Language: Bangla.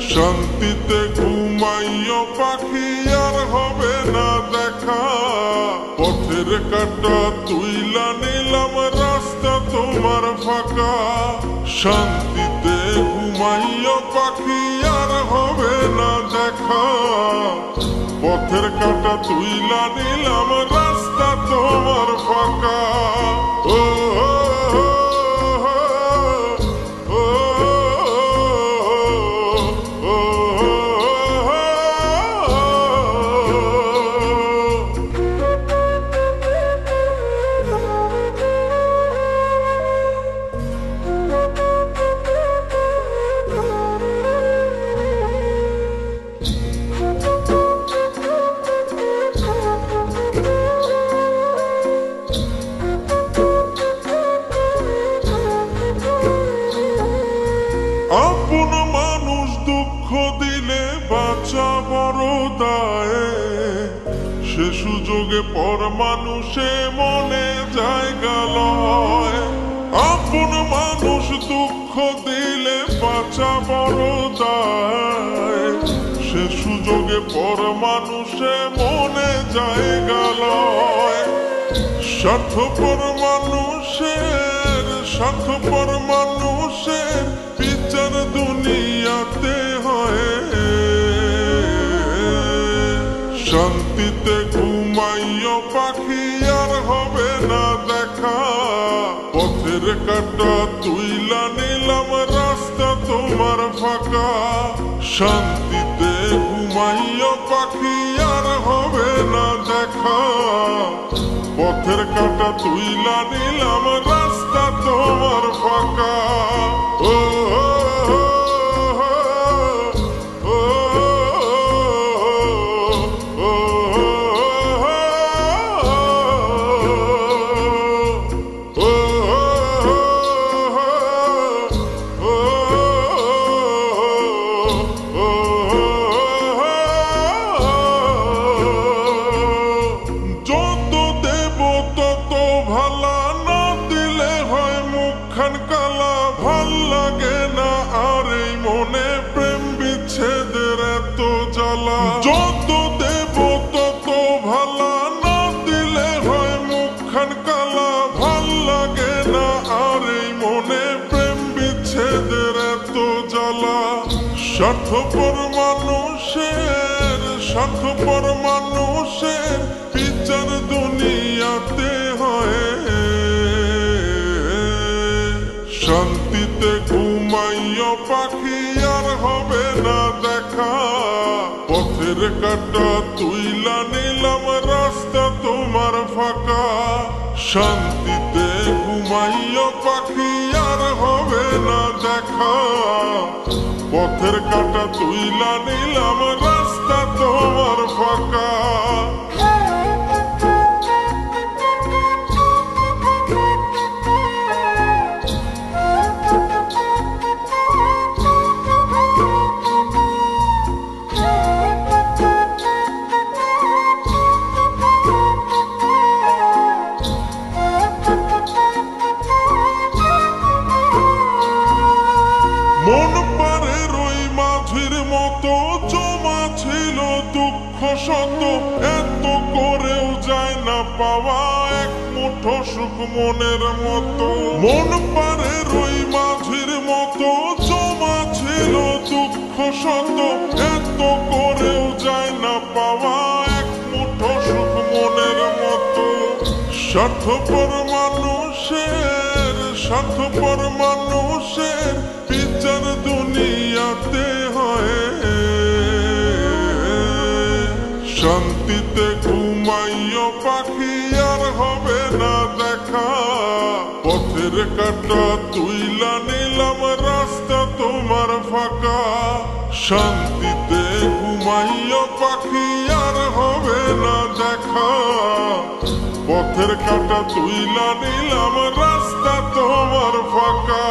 শান্তিতে ঘুমাইও পাখি আর হবে না দেখা। পথের কাঁটা তুইলা নিলাম রাস্তা তোমার ফাঁকা। শান্তিতে ঘুমাইও পাখি আর হবে না দেখা। পথের কাঁটা তুইলা নিলাম রাস্তা তোমার ফাঁকা। ও আপন মানুষ দুঃখ দিলে বাঁচা বড় দায়ে। সে সুযোগে পর মানুষে মনে জায়গা লয়। আপন মানুষ দুঃখ দিলে বাঁচা বড় দায়ে। সে সুযোগে পর মানুষে মনে জায়গা লয়। স্বার্থপর মানুষের বিচার দুনিয়াতে হয়। শান্তিতে ঘুমাইও পাখি আর হবে না দেখা। পথের কাঁটা তুইলা নিলাম রাস্তা তোমার ফাঁকা। শান্তিতে ঘুমাইও পাখি আর হবে না দেখা। পথের কাঁটা তুইলা নিলাম রাস্তা তোমার ফাঁকা। ও কালা ভাল লাগে না আর এই মনে প্রেম বিচ্ছেদের এত জ্বালা। যত দেব তত ভালা না দিলে হয় মুখখান কালা। ভাল লাগে না আর এই মনে প্রেম বিচ্ছেদের এত জ্বালা। স্বার্থপর মানুষের বিচার দুনিয়াতে হয়। শান্তিতে ঘুমাইও পাখি আর হবে না দেখা। পথের কাঁটা তুইলা নিলাম রাস্তা তোমার ফাঁকা। শান্তিতে ঘুমাইও পাখি আর হবে না দেখা। পথের কাঁটা তুইলা নিলাম রাস্তা তোমার ফাঁকা। মন পারে রই মাঝির মতো জমা ছিল দুঃখ শত। এত করেও যায় না পাওয়া এক মুঠো সুখ মনের মতো। মন পারে রই মাঝির মতো জমা ছিল দুঃখ শত। এত করেও যায় না পাওয়া এক মুঠো সুখ মনের মতো। স্বার্থপর মানুষের বিচার দুনিয়াতে হয়। শান্তিতে ঘুমাইও পাখি আর হবে না দেখা। পথের কাঁটা তুইলা নিলাম রাস্তা তোমার ফাঁকা। শান্তিতে ঘুমাইও পাখি আর হবে না দেখা। পথের কাঁটা তুইলা নিলাম রাস্তা তোমার ফাঁকা।